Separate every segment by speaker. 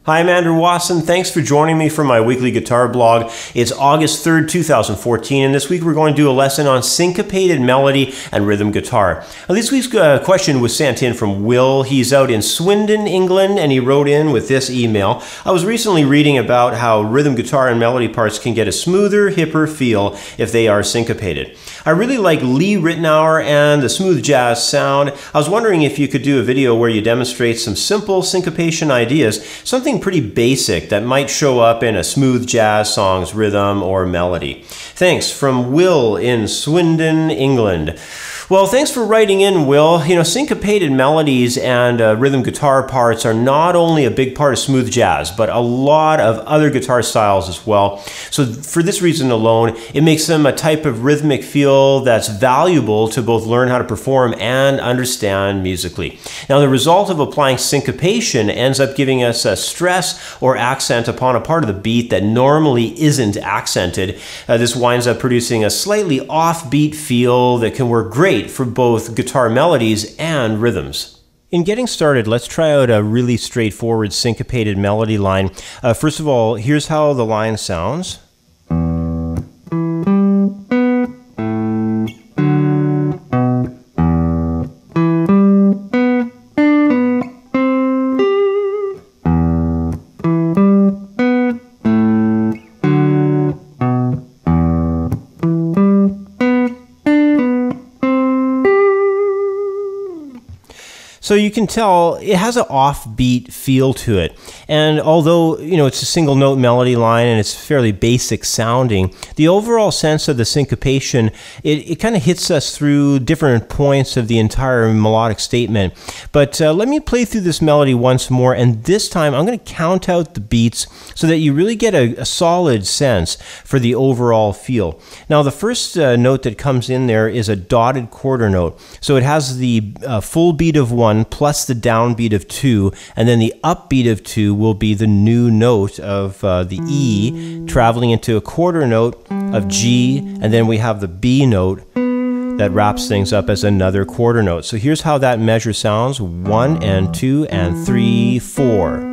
Speaker 1: Hi, I'm Andrew Wasson. Thanks for joining me for my weekly guitar blog. It's August 3rd, 2014, and this week we're going to do a lesson on syncopated melody and rhythm guitar. Now, this week's question was sent in from Will. He's out in Swindon, England, and he wrote in with this email. I was recently reading about how rhythm guitar and melody parts can get a smoother, hipper feel if they are syncopated. I really like Lee Ritenour and the smooth jazz sound. I was wondering if you could do a video where you demonstrate some simple syncopation ideas, something pretty basic that might show up in a smooth jazz song's rhythm or melody. Thanks, from Will in Swindon, England. Well, thanks for writing in, Will. You know, syncopated melodies and rhythm guitar parts are not only a big part of smooth jazz, but a lot of other guitar styles as well. So for this reason alone, it makes them a type of rhythmic feel that's valuable to both learn how to perform and understand musically. Now, the result of applying syncopation ends up giving us a stress or accent upon a part of the beat that normally isn't accented. This winds up producing a slightly offbeat feel that can work great for both guitar melodies and rhythms. In getting started, let's try out a really straightforward syncopated melody line. First of all, here's how the line sounds. So you can tell it has an offbeat feel to it. And although, you know, it's a single note melody line and it's fairly basic sounding, the overall sense of the syncopation, it kind of hits us through different points of the entire melodic statement. But let me play through this melody once more, and this time I'm going to count out the beats so that you really get a solid sense for the overall feel. Now, the first note that comes in there is a dotted quarter note. So it has the full beat of 1 plus the downbeat of 2, and then the upbeat of 2 will be the new note of the E traveling into a quarter note of G, and then we have the B note that wraps things up as another quarter note. So here's how that measure sounds: 1 and 2 and 3, 4.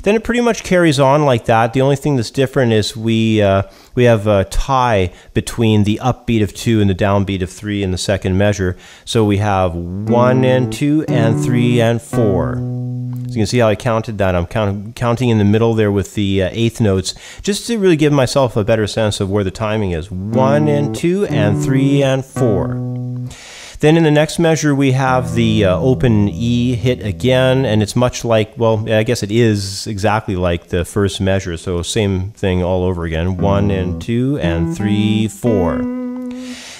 Speaker 1: Then it pretty much carries on like that. The only thing that's different is we have a tie between the upbeat of 2 and the downbeat of 3 in the second measure. So we have 1 and 2 and 3 and 4. So you can see how I counted that. I'm counting in the middle there with the eighth notes, just to really give myself a better sense of where the timing is. 1 and 2 and 3 and 4. Then in the next measure, we have the open E hit again, and it's much like, well, I guess it is exactly like the first measure, so same thing all over again. 1 and 2 and 3, 4.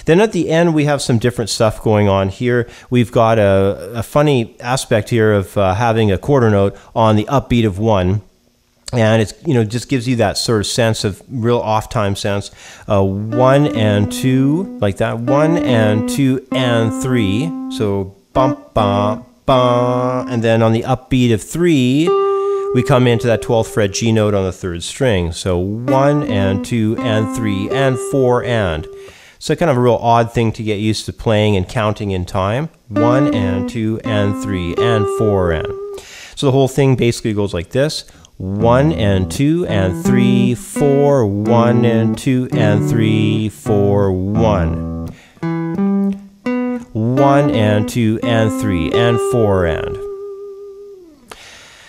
Speaker 1: Then at the end, we have some different stuff going on here. We've got a funny aspect here of having a quarter note on the upbeat of 1. And it's, you know, just gives you that sort of sense of real off-time sense. 1 and 2, like that. 1 and 2 and 3. So bump, bump, bump. And then on the upbeat of 3, we come into that 12th fret G note on the 3rd string. So 1 and 2 and 3 and 4 and. So kind of a real odd thing to get used to playing and counting in time. 1 and 2 and 3 and 4 and. So the whole thing basically goes like this. 1 and 2 and 3, 4, 1 and 2 and 3, 4, 1. 1 and 2 and 3 and 4 and.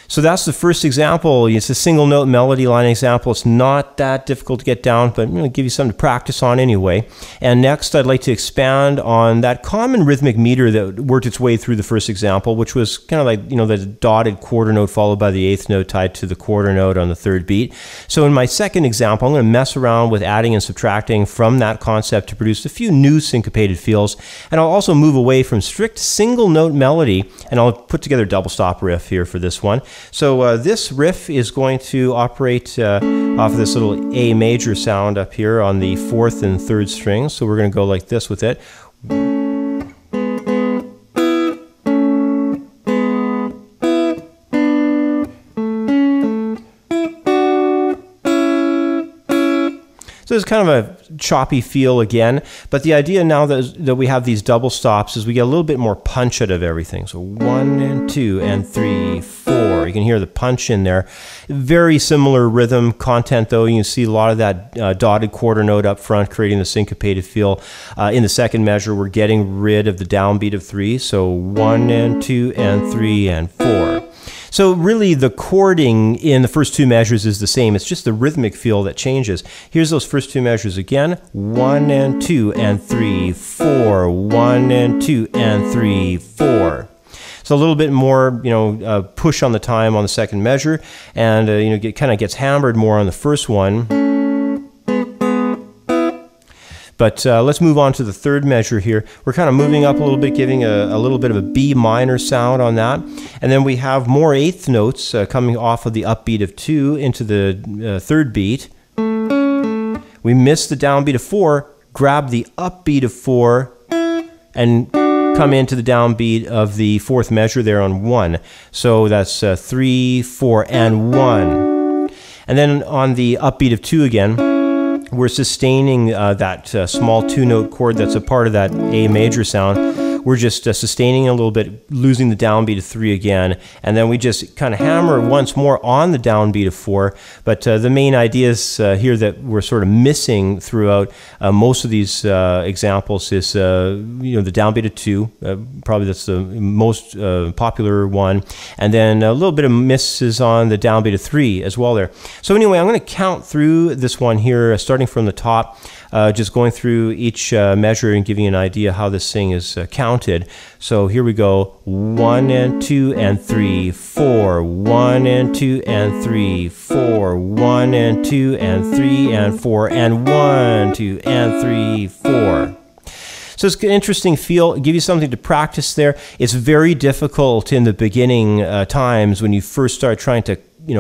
Speaker 1: So that's the first example. It's a single note melody line example. It's not that difficult to get down, but I'm going to give you something to practice on anyway. And next, I'd like to expand on that common rhythmic meter that worked its way through the first example, which was kind of like, you know, the dotted quarter note followed by the eighth note tied to the quarter note on the 3rd beat. So in my second example, I'm going to mess around with adding and subtracting from that concept to produce a few new syncopated feels. And I'll also move away from strict single note melody, and I'll put together a double stop riff here for this one. So this riff is going to operate off of this little A major sound up here on the 4th and 3rd strings. So we're going to go like this with it. So it's kind of a choppy feel again, but the idea now that we have these double stops is we get a little bit more punch out of everything. So 1 and 2 and 3, 4. You can hear the punch in there. Very similar rhythm content though. You can see a lot of that dotted quarter note up front creating the syncopated feel. In the second measure, we're getting rid of the downbeat of 3. So 1 and 2 and 3 and 4. So really the chording in the first two measures is the same. It's just the rhythmic feel that changes. Here's those first two measures again. 1 and 2 and 3, 4. 1 and 2 and 3, 4. So a little bit more, push on the time on the second measure, and it kind of gets hammered more on the first one. But let's move on to the third measure here. We're kind of moving up a little bit, giving a little bit of a B minor sound on that. And then we have more eighth notes coming off of the upbeat of 2 into the third beat. We miss the downbeat of 4, grab the upbeat of 4, and come into the downbeat of the fourth measure there on 1. So that's 3, 4, and 1. And then on the upbeat of 2 again, we're sustaining that small 2-note chord that's a part of that A major sound. We're just sustaining a little bit, losing the downbeat of 3 again, and then we just kind of hammer once more on the downbeat of 4. But the main ideas here that we're sort of missing throughout most of these examples is the downbeat of 2. Probably that's the most popular one, and then a little bit of misses on the downbeat of 3 as well there. So anyway, I'm going to count through this one here, starting from the top. Just going through each measure and giving you an idea how this thing is counted. So here we go. 1 and 2 and 3, 4. 1 and 2 and 3, 4. 1 and 2 and 3 and 4. And 1, 2 and 3, 4. So it's an interesting feel, give you something to practice there. It's very difficult in the beginning times when you first start trying to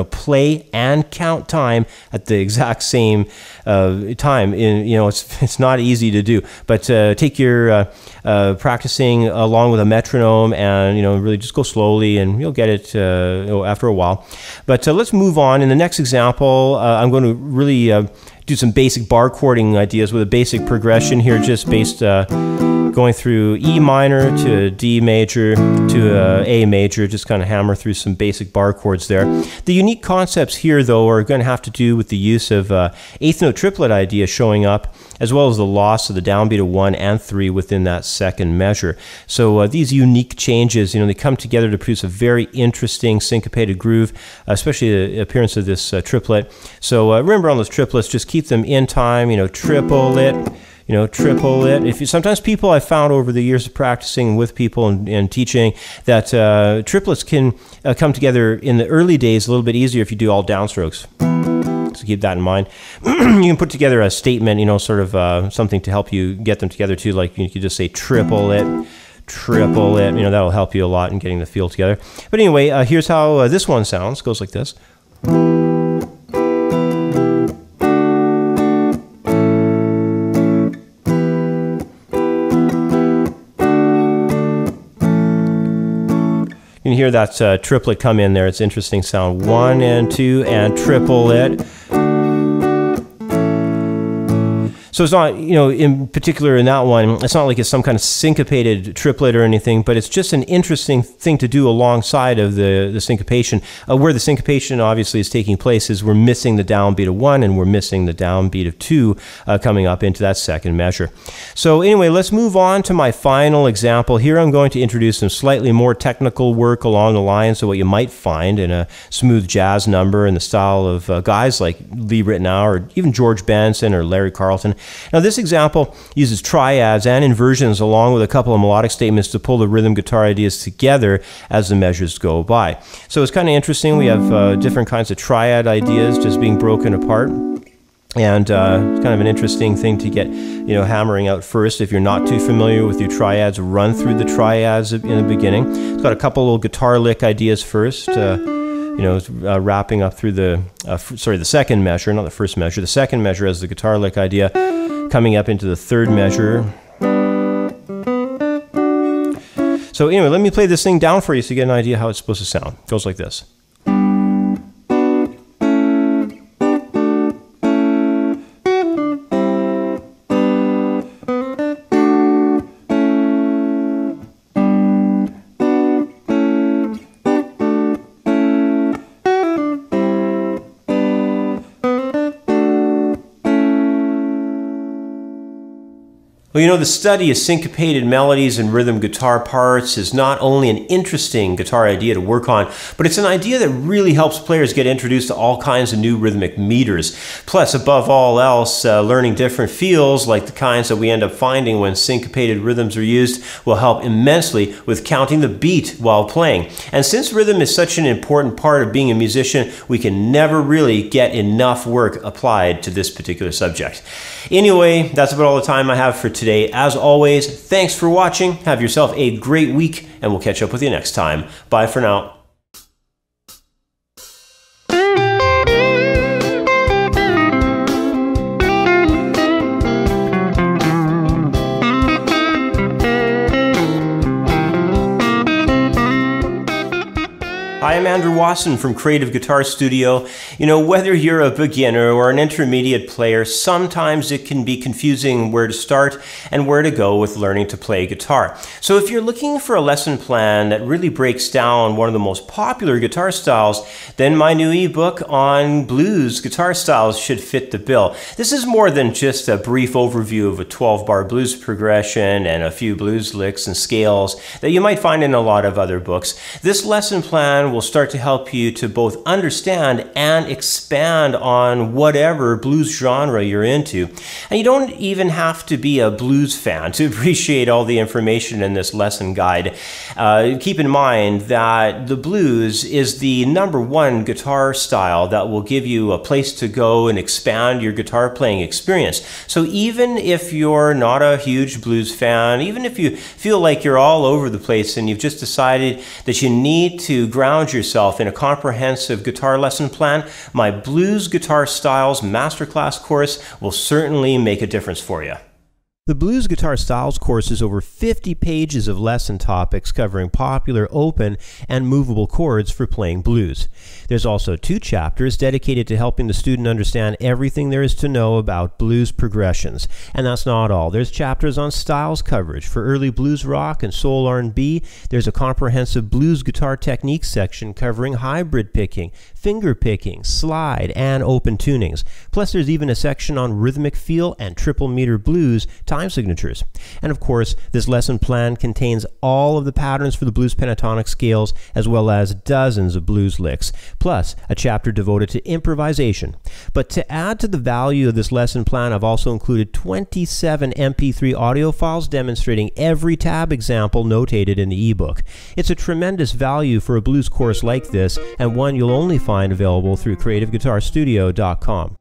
Speaker 1: play and count time at the exact same time. It's not easy to do. But take your practicing along with a metronome, and really just go slowly, and you'll get it after a while. But let's move on. In the next example, I'm going to really do some basic bar chording ideas with a basic progression here, just based going through E minor to D major to A major, just kind of hammer through some basic bar chords there. The unique concepts here, though, are going to have to do with the use of eighth note triplet idea showing up, as well as the loss of the downbeat of 1 and 3 within that second measure. So these unique changes, they come together to produce a very interesting syncopated groove, especially the appearance of this triplet. So remember on those triplets, just keep them in time, triple it. Triple it. Sometimes people I've found over the years of practicing with people and teaching that triplets can come together in the early days a little bit easier if you do all downstrokes. So keep that in mind. You can put together a statement, sort of something to help you get them together too. Like you could just say triple it. Triple it. That'll help you a lot in getting the feel together. But anyway, here's how this one sounds. Goes like this. You can hear that triplet come in there. It's interesting sound. 1 and 2 and triple it. So it's not, in particular in that one, it's not like it's some kind of syncopated triplet or anything, but it's just an interesting thing to do alongside of the syncopation. Where the syncopation obviously is taking place is we're missing the downbeat of 1 and we're missing the downbeat of 2 coming up into that second measure. So anyway, let's move on to my final example. Here I'm going to introduce some slightly more technical work along the lines of what you might find in a smooth jazz number in the style of guys like Lee Ritenour or even George Benson or Larry Carlton. Now this example uses triads and inversions along with a couple of melodic statements to pull the rhythm guitar ideas together as the measures go by. So it's kind of interesting. We have different kinds of triad ideas just being broken apart. And it's kind of an interesting thing to get, hammering out first. If you're not too familiar with your triads, run through the triads in the beginning. It's got a couple little guitar lick ideas first. Wrapping up through the second measure, not the first measure. The second measure as the guitar lick idea, coming up into the third measure. So anyway, let me play this thing down for you so you get an idea how it's supposed to sound. It goes like this. Well, you know, the study of syncopated melodies and rhythm guitar parts is not only an interesting guitar idea to work on, but it's an idea that really helps players get introduced to all kinds of new rhythmic meters. Plus, above all else, learning different feels, like the kinds that we end up finding when syncopated rhythms are used, will help immensely with counting the beat while playing. And since rhythm is such an important part of being a musician, we can never really get enough work applied to this particular subject. Anyway, that's about all the time I have for today. As always, thanks for watching. Have yourself a great week, and we'll catch up with you next time. Bye for now. Hi, I'm Andrew Wasson from Creative Guitar Studio. You know, whether you're a beginner or an intermediate player, sometimes it can be confusing where to start and where to go with learning to play guitar. So if you're looking for a lesson plan that really breaks down one of the most popular guitar styles, then my new ebook on blues guitar styles should fit the bill. This is more than just a brief overview of a 12-bar blues progression and a few blues licks and scales that you might find in a lot of other books. This lesson plan will start to help you to both understand and expand on whatever blues genre you're into. And you don't even have to be a blues fan to appreciate all the information in this lesson guide. Keep in mind that the blues is the #1 guitar style that will give you a place to go and expand your guitar playing experience. So even if you're not a huge blues fan, even if you feel like you're all over the place and you've just decided that you need to ground yourself in a comprehensive guitar lesson plan, my Blues Guitar Styles Masterclass course will certainly make a difference for you. The Blues Guitar Styles course is over 50 pages of lesson topics covering popular open and movable chords for playing blues. There's also 2 chapters dedicated to helping the student understand everything there is to know about blues progressions. And that's not all. There's chapters on styles coverage for early blues rock and soul R&B. There's a comprehensive blues guitar techniques section covering hybrid picking, finger picking, slide, and open tunings. Plus there's even a section on rhythmic feel and triple meter blues time signatures. And of course, this lesson plan contains all of the patterns for the blues pentatonic scales, as well as dozens of blues licks, plus a chapter devoted to improvisation. But to add to the value of this lesson plan, I've also included 27 MP3 audio files demonstrating every tab example notated in the ebook. It's a tremendous value for a blues course like this, and one you'll only find available through CreativeGuitarStudio.com.